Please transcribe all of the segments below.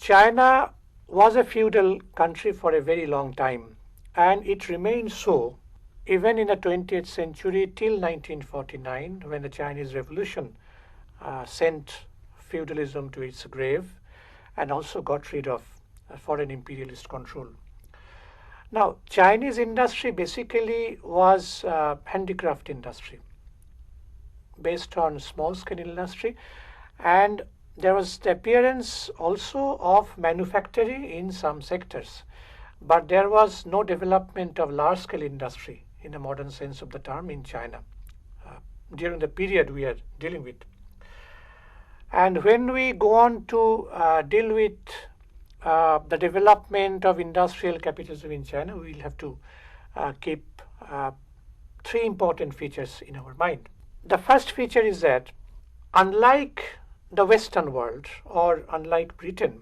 China was a feudal country for a very long time, and it remained so even in the 20th century till 1949, when the Chinese Revolution sent feudalism to its grave and also got rid of foreign imperialist control. Now, Chinese industry basically was handicraft industry based on small-scale industry, and there was the appearance also of manufacturing in some sectors, but there was no development of large-scale industry in the modern sense of the term in China during the period we are dealing with. And when we go on to deal with the development of industrial capitalism in China, we will have to keep three important features in our mind. The first feature is that unlike the Western world or unlike Britain,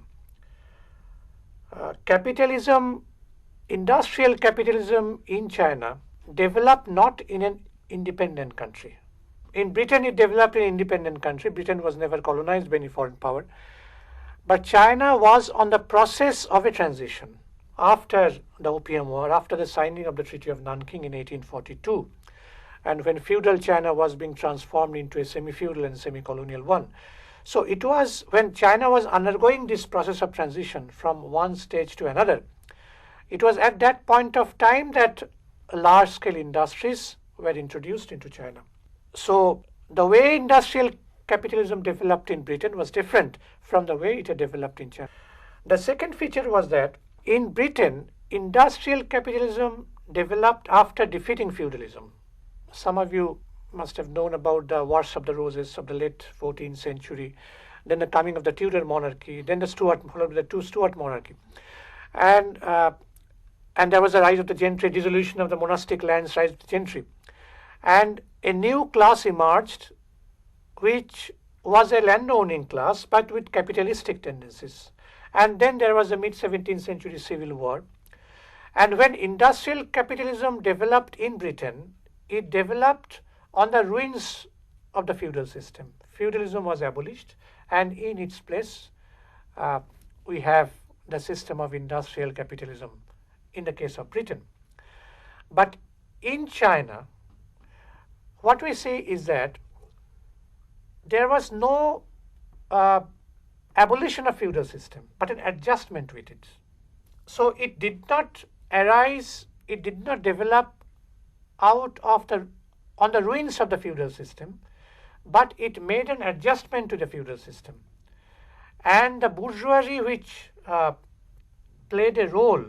industrial capitalism in China developed not in an independent country. In Britain, it developed in an independent country. Britain was never colonized by any foreign power. But China was on the process of a transition after the Opium War, after the signing of the Treaty of Nanking in 1842, and when feudal China was being transformed into a semi-feudal and semi-colonial one. So it was when China was undergoing this process of transition from one stage to another, it was at that point of time that large-scale industries were introduced into China. So the way industrial capitalism developed in Britain was different from the way it had developed in China. The second feature was that in Britain, industrial capitalism developed after defeating feudalism. Some of you must have known about the Wars of the Roses of the late 14th century, then the coming of the Tudor monarchy, then the Stuart monarchy. And there was a rise of the gentry, dissolution of the monastic lands, rise of the gentry. And a new class emerged, which was a landowning class, but with capitalistic tendencies. And then there was a mid-17th century civil war. And when industrial capitalism developed in Britain, it developed on the ruins of the feudal system. Feudalism was abolished, and in its place, we have the system of industrial capitalism in the case of Britain. But in China, what we see is that there was no abolition of feudal system, but an adjustment with it. So it did not arise, it did not develop on the ruins of the feudal system, but it made an adjustment to the feudal system. And the bourgeoisie, which played a role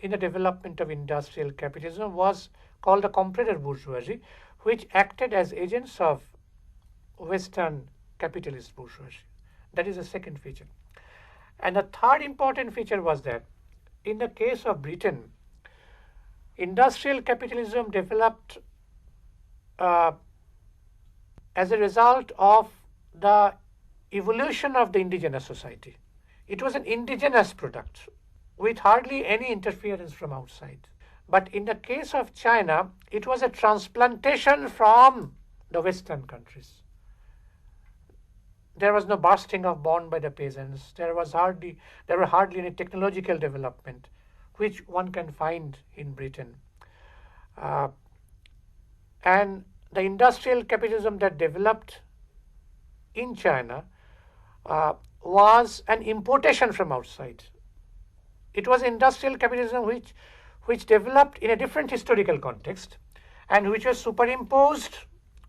in the development of industrial capitalism, was called the comprador bourgeoisie, which acted as agents of Western capitalist bourgeoisie. That is the second feature. And the third important feature was that in the case of Britain, industrial capitalism developed as a result of the evolution of the indigenous society. It was an indigenous product with hardly any interference from outside. But in the case of China, it was a transplantation from the Western countries. There was no bursting of bond by the peasants. There were hardly any technological development, which one can find in Britain. And the industrial capitalism that developed in China was an importation from outside. It was industrial capitalism which developed in a different historical context and which was superimposed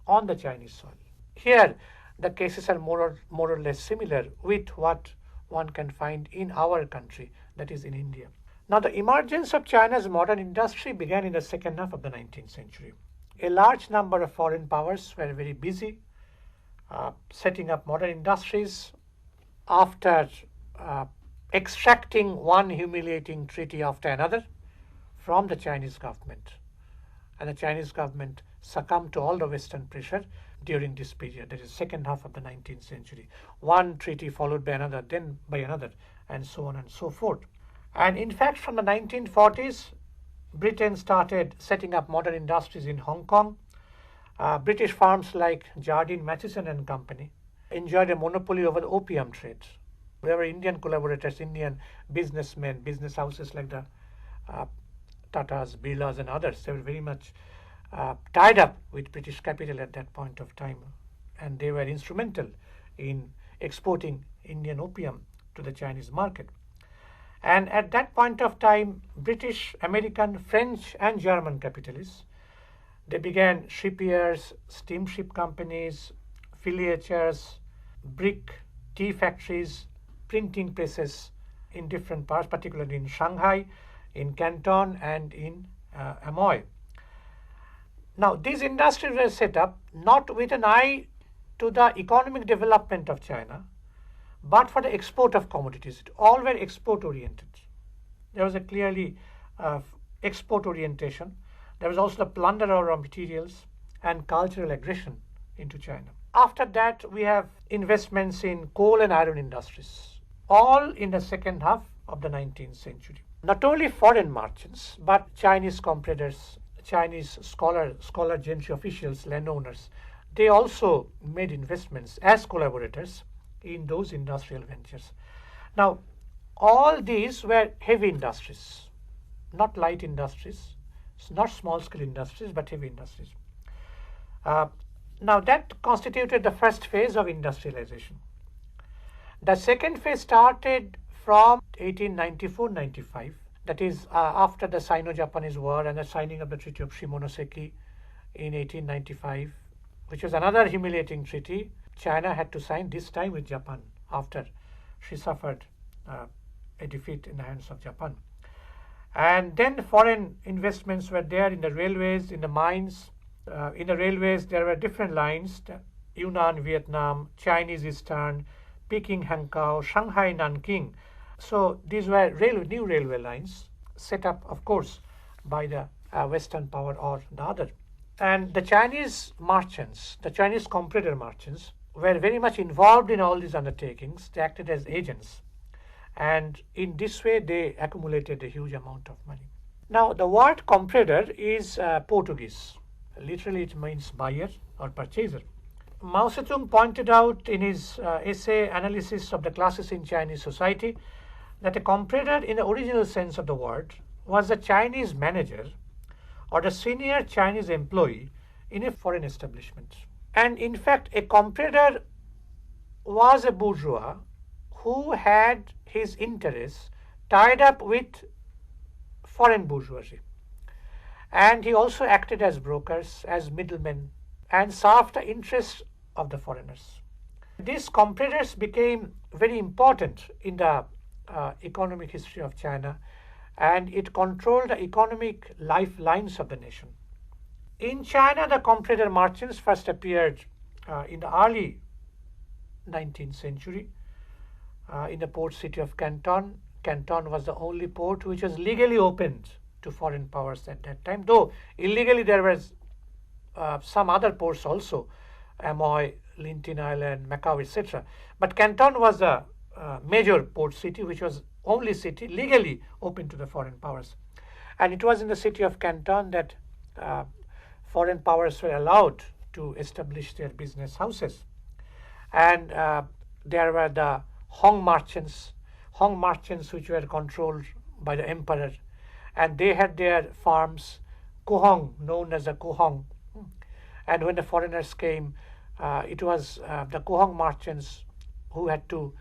on the Chinese soil. Here, the cases are more or less similar with what one can find in our country, that is in India. Now, the emergence of China's modern industry began in the second half of the 19th century. A large number of foreign powers were very busy setting up modern industries after extracting one humiliating treaty after another from the Chinese government. And the Chinese government succumbed to all the Western pressure during this period, that is second half of the 19th century. One treaty followed by another, then by another, and so on and so forth. And in fact, from the 1940s, Britain started setting up modern industries in Hong Kong. British firms like Jardine, Matheson and Company enjoyed a monopoly over the opium trade. There were Indian collaborators, Indian businessmen, business houses like the Tatas, Birlas, and others. They were very much tied up with British capital at that point of time, and they were instrumental in exporting Indian opium to the Chinese market. And at that point of time, British, American, French, and German capitalists, they began shipyards, steamship companies, filiatures, brick, tea factories, printing presses in different parts, particularly in Shanghai, in Canton, and in Amoy. Now, these industries were set up not with an eye to the economic development of China, but for the export of commodities. All were export oriented. There was a clearly export orientation. There was also the plunder of raw materials and cultural aggression into China. After that, we have investments in coal and iron industries, all in the second half of the 19th century. Not only foreign merchants, but Chinese compradors, Chinese scholar gentry officials, landowners, they also made investments as collaborators in those industrial ventures. Now, all these were heavy industries, not light industries, not small-scale industries, but heavy industries. Now, that constituted the first phase of industrialization. The second phase started from 1894-95, that is after the Sino-Japanese War and the signing of the Treaty of Shimonoseki in 1895, which was another humiliating treaty. China had to sign this time with Japan after she suffered a defeat in the hands of Japan. And then foreign investments were there in the railways, in the mines. In the railways, there were different lines: Yunnan, Vietnam, Chinese Eastern, Peking, Hankow, Shanghai, Nanking. So these were new railway lines set up, of course, by the Western power or the other. And the Chinese merchants, the Chinese comprador merchants, were very much involved in all these undertakings. They acted as agents. And in this way, they accumulated a huge amount of money. Now, the word comprador is Portuguese. Literally, it means buyer or purchaser. Mao Zedong pointed out in his essay Analysis of the Classes in Chinese Society that a comprador in the original sense of the word was a Chinese manager or the senior Chinese employee in a foreign establishment. And in fact, a comprador was a bourgeois who had his interests tied up with foreign bourgeoisie. And he also acted as brokers, as middlemen, and served the interests of the foreigners. These compradors became very important in the economic history of China, and it controlled the economic lifelines of the nation. In China, the comprador merchants first appeared in the early 19th century in the port city of Canton. Canton was the only port which was legally opened to foreign powers at that time, though illegally there was some other ports also, Amoy, Lintin Island, Macau, etc. But Canton was a major port city, which was only city legally open to the foreign powers. And it was in the city of Canton that foreign powers were allowed to establish their business houses. And there were the Hong merchants which were controlled by the emperor, and they had their farms, Kuhong, known as the Kuhong. And when the foreigners came, it was the Kuhong merchants who had to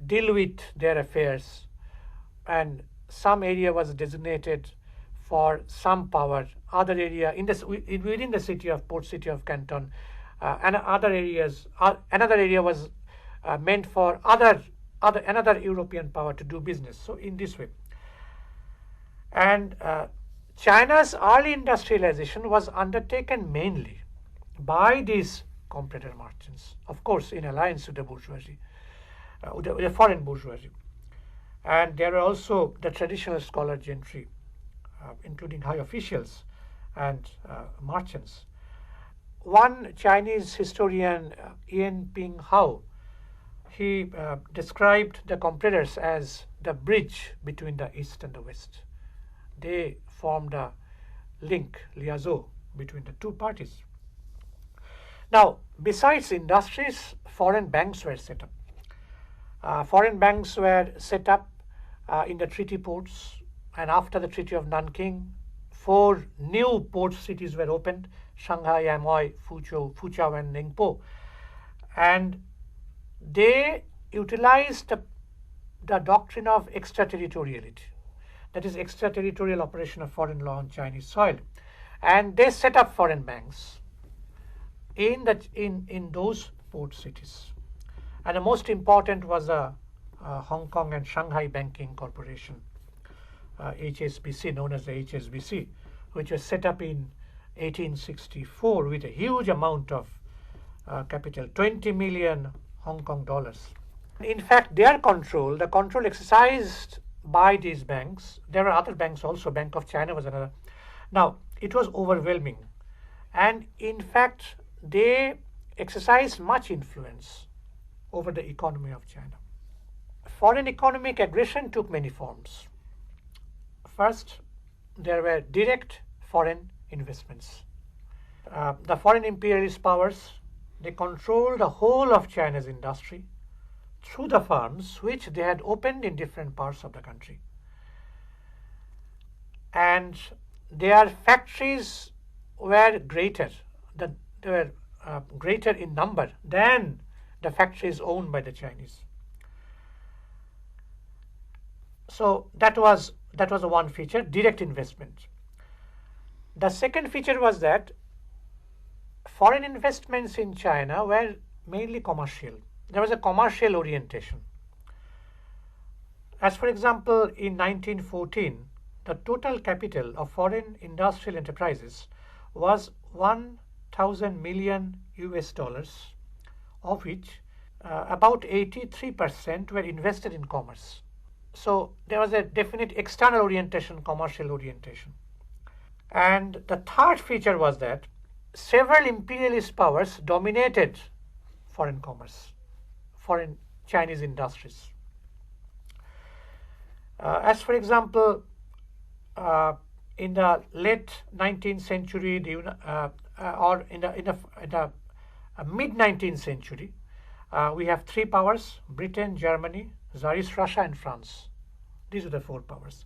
deal with their affairs, and some area was designated for some power, other area within the city of port city of Canton, and other areas. Another area was meant for another European power to do business. So in this way, and China's early industrialization was undertaken mainly by these comprador merchants, of course, in alliance with the bourgeoisie, with the foreign bourgeoisie. And there were also the traditional scholar gentry, including high officials and merchants. One Chinese historian, Yan Ping Hao, he described the compradors as the bridge between the East and the West. They formed a link, liaison, between the two parties. Now, besides industries, foreign banks were set up. Foreign banks were set up in the treaty ports, and after the Treaty of Nanking, 4 new port cities were opened: Shanghai, Amoy, Fuzhou, and Ningpo. And they utilized the doctrine of extraterritoriality, that is, extraterritorial operation of foreign law on Chinese soil. And they set up foreign banks in those port cities. And the most important was the Hong Kong and Shanghai Banking Corporation, HSBC, known as the HSBC, which was set up in 1864 with a huge amount of capital, 20 million Hong Kong dollars. In fact, their control, the control exercised by these banks, there were other banks also, Bank of China was another. Now, it was overwhelming. And in fact, they exercised much influence over the economy of China. Foreign economic aggression took many forms. First, there were direct foreign investments. The foreign imperialist powers, they controlled the whole of China's industry through the firms which they had opened in different parts of the country. And their factories were greater, they were greater in number than the factories owned by the Chinese. So that was one feature, direct investment. The second feature was that foreign investments in China were mainly commercial. There was a commercial orientation. As for example, in 1914, the total capital of foreign industrial enterprises was 1,000 million US dollars, of which about 83% were invested in commerce. So there was a definite external orientation, commercial orientation. And the third feature was that several imperialist powers dominated foreign commerce, foreign Chinese industries. As for example, in the late 19th century, or in the mid-19th century, we have 3 powers: Britain, Germany, Tsarist Russia, and France. These are the 4 powers.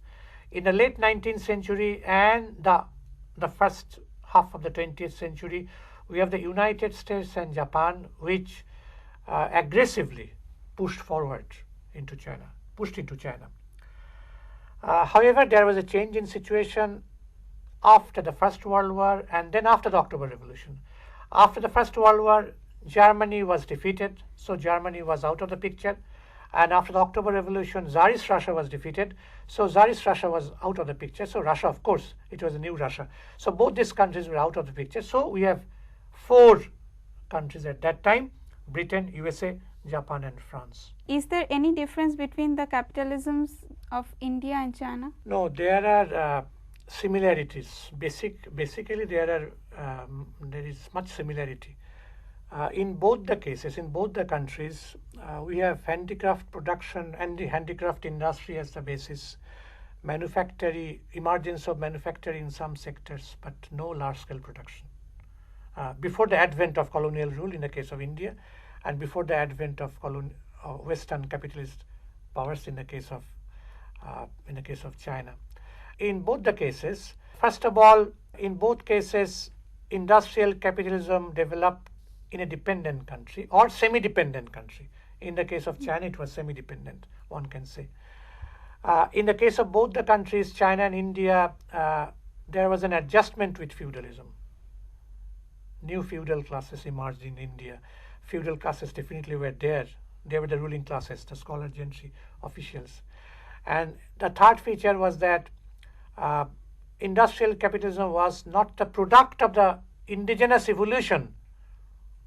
In the late 19th century and the first half of the 20th century, we have the United States and Japan, which aggressively pushed into China. However, there was a change in situation after the First World War and then after the October Revolution. After the First World War, Germany was defeated, so Germany was out of the picture. And after the October Revolution, Tsarist Russia was defeated, so Tsarist Russia was out of the picture. So Russia, of course, it was a new Russia. So both these countries were out of the picture. So we have 4 countries at that time: Britain, USA, Japan, and France. Is there any difference between the capitalisms of India and China? No, there are similarities. Basically, there is much similarity. In both the cases, in both the countries, we have handicraft production and the handicraft industry as the basis, emergence of manufacturing in some sectors, but no large-scale production. Before the advent of colonial rule in the case of India, and before the advent of Western capitalist powers in the case of China. In both the cases, first of all, in both cases, industrial capitalism developed in a dependent country or semi-dependent country. In the case of China, it was semi-dependent, one can say. In the case of both the countries, China and India, there was an adjustment with feudalism. New feudal classes emerged in India. Feudal classes definitely were there. They were the ruling classes, the scholar gentry, officials. And the third feature was that industrial capitalism was not the product of the indigenous evolution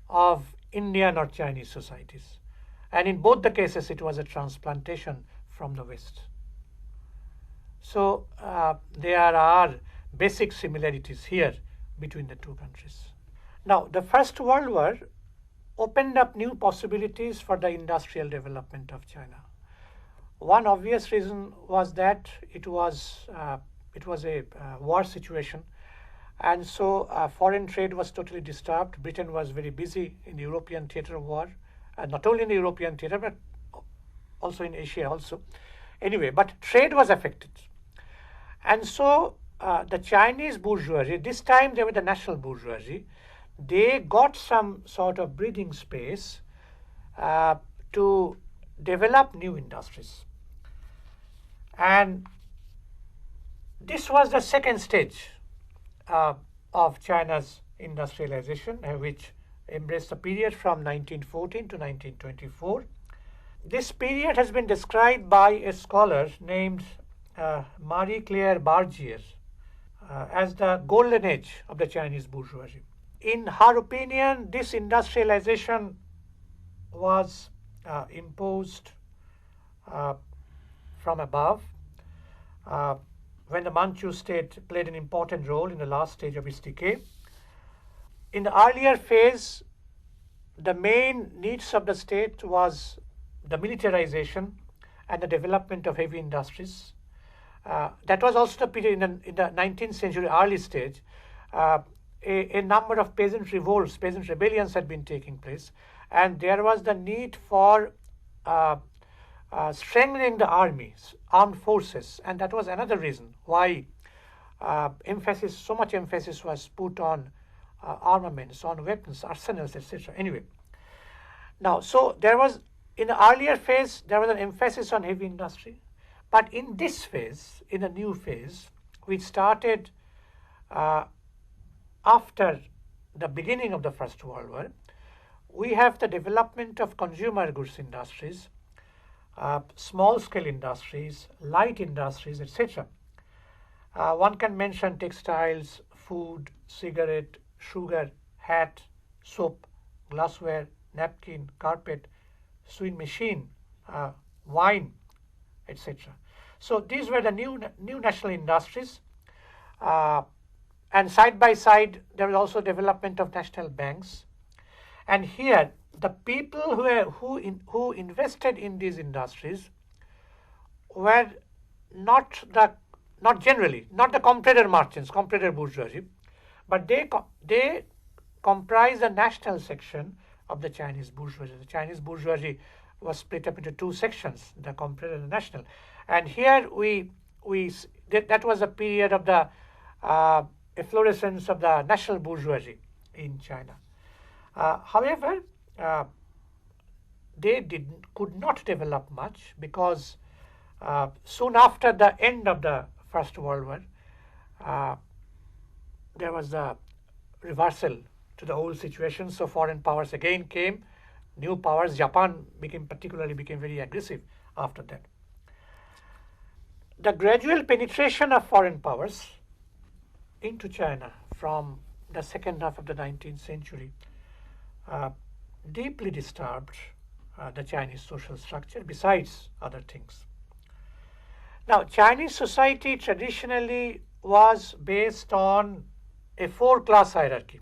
of Indian or Chinese societies. And in both the cases, it was a transplantation from the West. So there are basic similarities here between the 2 countries. Now, the First World War opened up new possibilities for the industrial development of China. One obvious reason was that it was a war situation, and so foreign trade was totally disturbed. Britain was very busy in the European theatre of war, not only in the European theatre, but also in Asia also. Anyway, but trade was affected. And so the Chinese bourgeoisie, this time they were the national bourgeoisie, they got some sort of breathing space to develop new industries. And this was the second stage of China's industrialization, which embraced a period from 1914 to 1924. This period has been described by a scholar named Marie-Claire Bargier as the golden age of the Chinese bourgeoisie. In her opinion, this industrialization was imposed from above when the Manchu state played an important role in the last stage of its decay. In the earlier phase, the main needs of the state was the militarization and the development of heavy industries. That was also the period in the 19th century early stage. A number of peasant revolts, peasant rebellions had been taking place, and there was the need for strengthening the armies, armed forces, and that was another reason why so much emphasis was put on armaments, on weapons, arsenals, etc. Anyway, now, so there was, in the earlier phase, there was an emphasis on heavy industry, but in this phase, in a new phase, which started after the beginning of the First World War, we have the development of consumer goods industries, small-scale industries, light industries, etc. One can mention textiles, food, cigarette, sugar, hat, soap, glassware, napkin, carpet, sewing machine, wine, etc. So these were the new national industries, and side by side there was also development of national banks. And here the people who invested in these industries were not the comprador merchants, comprador bourgeoisie, but they comprise the national section of the Chinese bourgeoisie. The Chinese bourgeoisie was split up into two sections, the comprador and the national. And here that was a period of the efflorescence of the national bourgeoisie in China. However, they could not develop much because soon after the end of the First World War, there was a reversal to the old situation. So foreign powers again came, new powers. Japan became very aggressive after that. The gradual penetration of foreign powers into China from the second half of the 19th century deeply disturbed the Chinese social structure, besides other things. Now, Chinese society traditionally was based on a four-class hierarchy.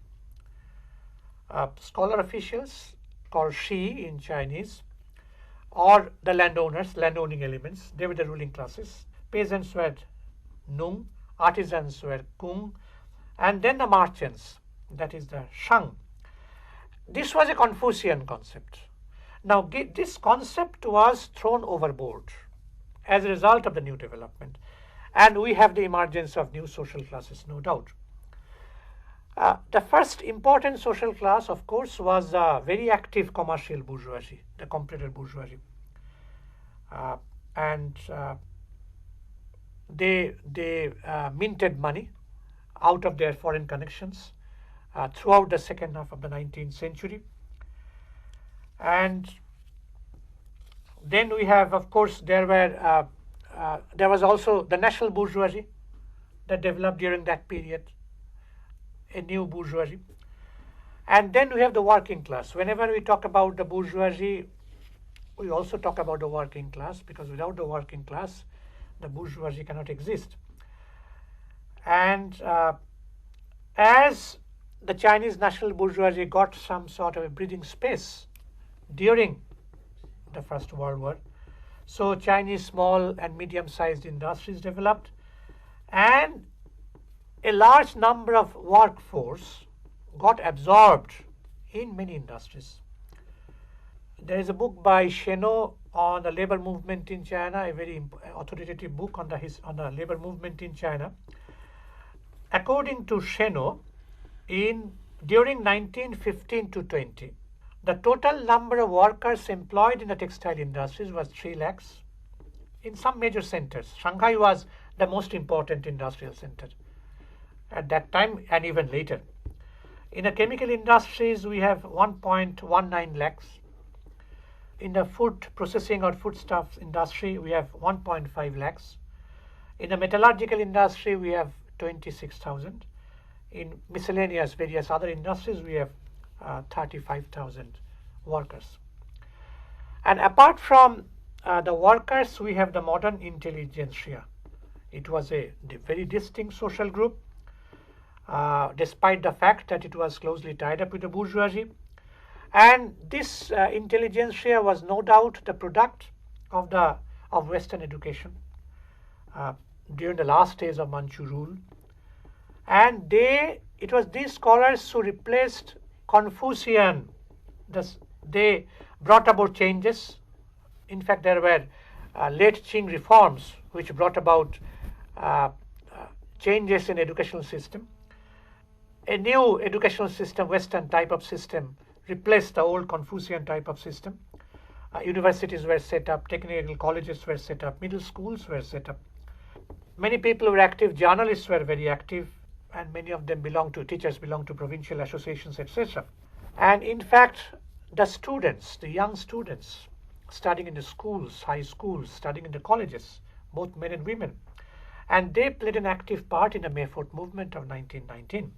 Scholar officials, called Shi in Chinese, or the landowners, landowning elements, they were the ruling classes. Peasants were Nung, artisans were Kung, and then the merchants, that is the Shang. This was a Confucian concept. Now, this concept was thrown overboard as a result of the new development, and we have the emergence of new social classes, no doubt. The first important social class, of course, was the very active commercial bourgeoisie, the comprador bourgeoisie, and they minted money out of their foreign connections throughout the second half of the 19th century. And then we have, of course, there was also the national bourgeoisie that developed during that period, a new bourgeoisie. And then we have the working class. Whenever we talk about the bourgeoisie, we also talk about the working class, because without the working class, the bourgeoisie cannot exist. And as the Chinese national bourgeoisie got some sort of a breathing space during the First World War, so Chinese small and medium-sized industries developed, and a large number of workforce got absorbed in many industries. There is a book by Sheno on the labor movement in China, a very authoritative book on the labor movement in China. According to Sheno, during 1915 to 20, the total number of workers employed in the textile industries was 3 lakhs in some major centers. Shanghai was the most important industrial center at that time and even later. In the chemical industries, we have 1.19 lakhs. In the food processing or foodstuffs industry, we have 1.5 lakhs. In the metallurgical industry, we have 26,000. In miscellaneous various other industries, we have 35,000 workers. And apart from the workers, we have the modern intelligentsia. It was a very distinct social group, despite the fact that it was closely tied up with the bourgeoisie. And this intelligentsia was no doubt the product of Western education during the last days of Manchu rule. And it was these scholars who replaced Confucian. They brought about changes. In fact, there were late Qing reforms which brought about changes in educational system. A new educational system, Western type of system, replaced the old Confucian type of system. Universities were set up, technical colleges were set up, middle schools were set up. Many people were active, journalists were very active, and many of them teachers belonged to provincial associations, etc. And in fact, the young students studying in the schools, high schools, studying in the colleges, both men and women, and they played an active part in the May 4th movement of 1919.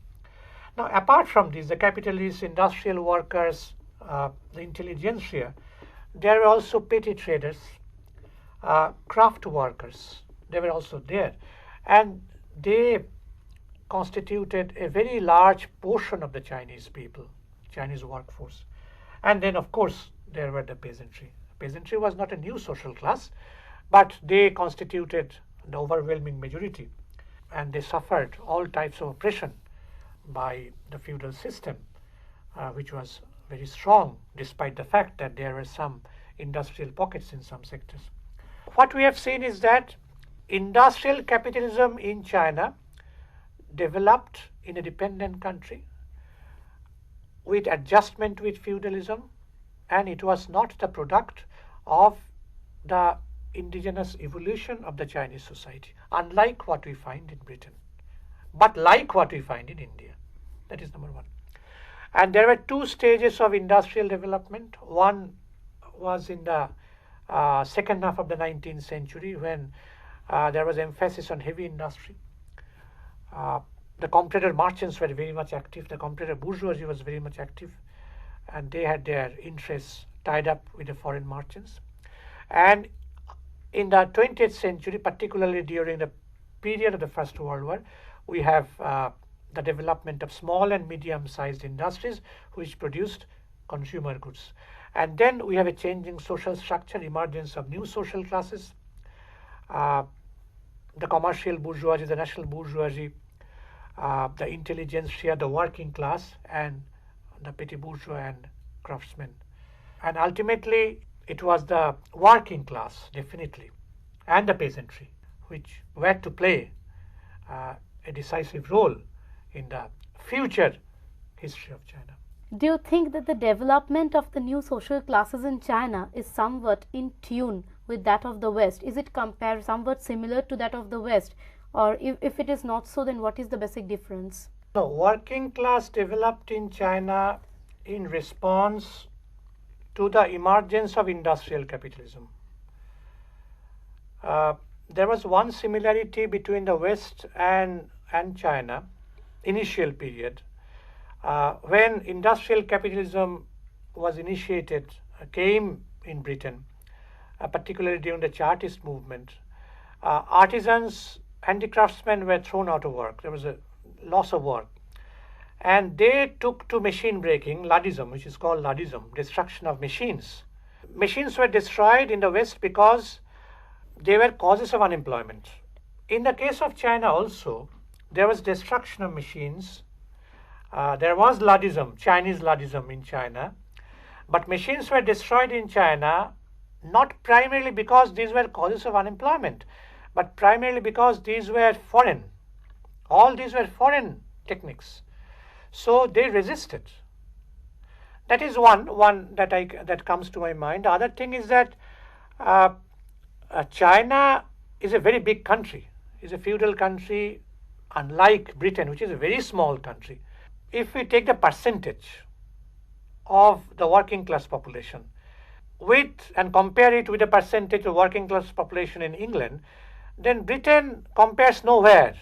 Now, apart from this, the capitalists, industrial workers, the intelligentsia, there were also petty traders, craft workers. They were also there. And they constituted a very large portion of the Chinese people, Chinese workforce. And then, of course, there were the peasantry. Peasantry was not a new social class, but they constituted the overwhelming majority. And they suffered all types of oppression by the feudal system, which was very strong, despite the fact that there were some industrial pockets in some sectors. What we have seen is that industrial capitalism in China developed in a dependent country with adjustment with feudalism, and it was not the product of the indigenous evolution of the Chinese society, unlike what we find in Britain, but like what we find in India. That is number one. And there were 2 stages of industrial development. One was in the second half of the 19th century, when there was emphasis on heavy industry. The comprador merchants were very much active. The comprador bourgeoisie was very much active, and they had their interests tied up with the foreign merchants. And in the 20th century, particularly during the period of the First World War, we have the development of small and medium-sized industries which produced consumer goods. And then we have a changing social structure, emergence of new social classes, the commercial bourgeoisie, the national bourgeoisie, the intelligentsia, the working class, and the petty bourgeois and craftsmen. And ultimately, it was the working class, definitely, and the peasantry, which were to play a decisive role in the future history of China. Do you think that the development of the new social classes in China is somewhat in tune with that of the West? Is it somewhat similar to that of the West? Or if it is not so, then what is the basic difference? No, working class developed in China in response to the emergence of industrial capitalism. There was one similarity between the West and China, initial period, when industrial capitalism was initiated, came in Britain, particularly during the Chartist movement. Artisans, handicraftsmen were thrown out of work. There was a loss of work. And they took to machine breaking, Luddism, which is called Luddism, destruction of machines. Machines were destroyed in the West because they were causes of unemployment. In the case of China also, there was destruction of machines. There was Luddism, Chinese Luddism in China, But machines were destroyed in China not primarily because these were causes of unemployment, but primarily because these were foreign. All these were foreign techniques. So they resisted. That is one that comes to my mind. The other thing is that China is a very big country, is a feudal country, unlike Britain, which is a very small country. If we take the percentage of the working class population and compare it with the percentage of working class population in England, then Britain compares nowhere,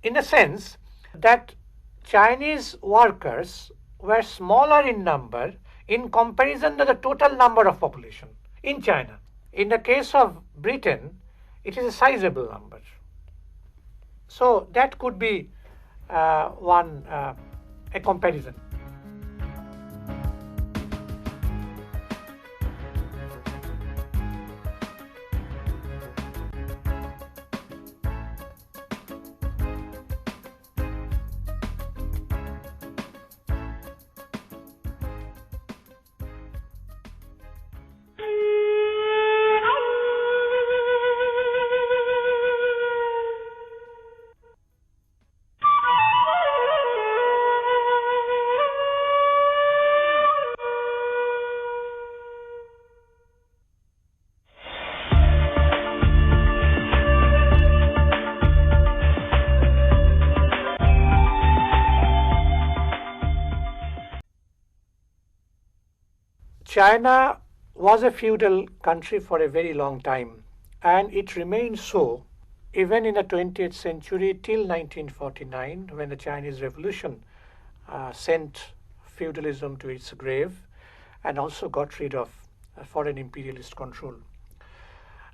in a sense that Chinese workers were smaller in number in comparison to the total number of population in China. In the case of Britain, it is a sizable number. So that could be a comparison. China was a feudal country for a very long time, and it remained so even in the 20th century till 1949, when the Chinese Revolution sent feudalism to its grave and also got rid of foreign imperialist control.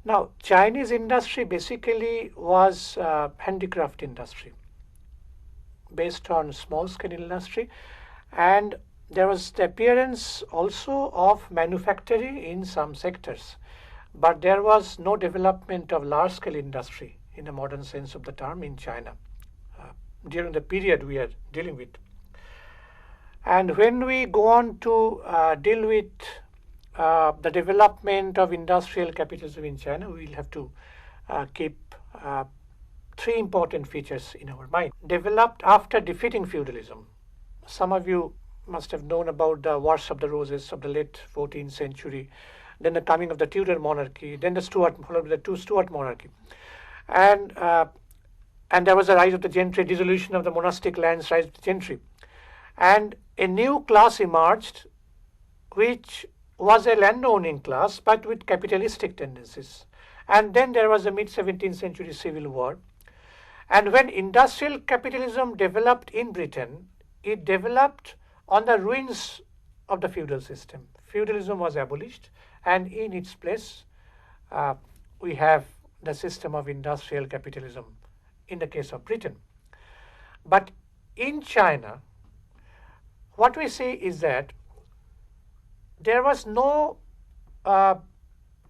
Now, Chinese industry basically was handicraft industry based on small-scale industry, and there was the appearance also of manufacturing in some sectors, but there was no development of large-scale industry in the modern sense of the term in China during the period we are dealing with. And when we go on to deal with the development of industrial capitalism in China, we will have to keep three important features in our mind. Developed after defeating feudalism. Some of you must have known about the Wars of the Roses of the late 14th century, then the coming of the Tudor monarchy, then the followed by the two Stuart monarchy. And there was a rise of the gentry, dissolution of the monastic lands, rise of the gentry. And a new class emerged, which was a landowning class, but with capitalistic tendencies. And then there was the mid-17th century civil war. And when industrial capitalism developed in Britain, it developed on the ruins of the feudal system. Feudalism was abolished, and in its place, we have the system of industrial capitalism in the case of Britain. But in China, what we see is that there was no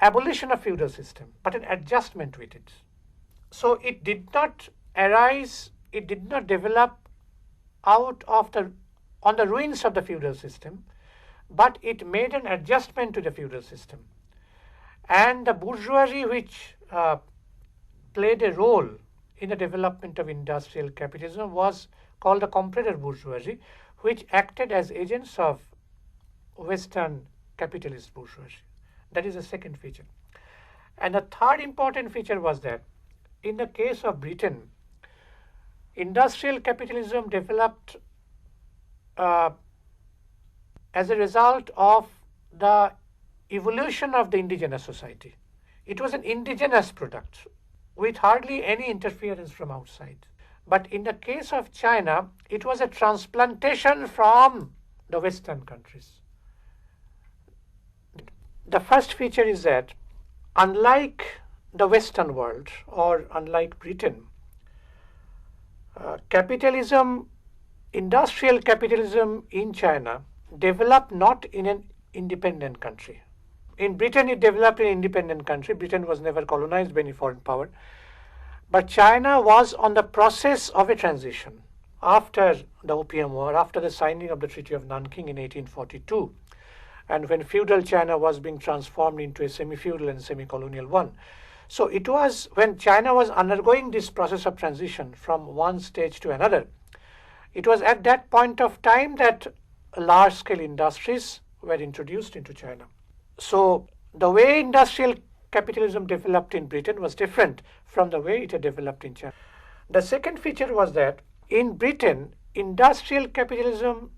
abolition of feudal system, but an adjustment with it. So it did not arise, it did not develop on the ruins of the feudal system, but it made an adjustment to the feudal system. And the bourgeoisie, which played a role in the development of industrial capitalism, was called the comprador bourgeoisie, which acted as agents of Western capitalist bourgeoisie. That is the second feature. And the third important feature was that in the case of Britain, industrial capitalism developed as a result of the evolution of the indigenous society. It was an indigenous product with hardly any interference from outside. But in the case of China, it was a transplantation from the Western countries. The first feature is that unlike the Western world or unlike Britain, industrial capitalism in China developed not in an independent country. In Britain, it developed in an independent country. Britain was never colonized by any foreign power. But China was on the process of a transition after the Opium War, after the signing of the Treaty of Nanking in 1842. and when feudal China was being transformed into a semi-feudal and semi-colonial one. So it was when China was undergoing this process of transition from one stage to another, it was at that point of time that large-scale industries were introduced into China. So the way industrial capitalism developed in Britain was different from the way it had developed in China. The second feature was that in Britain, industrial capitalism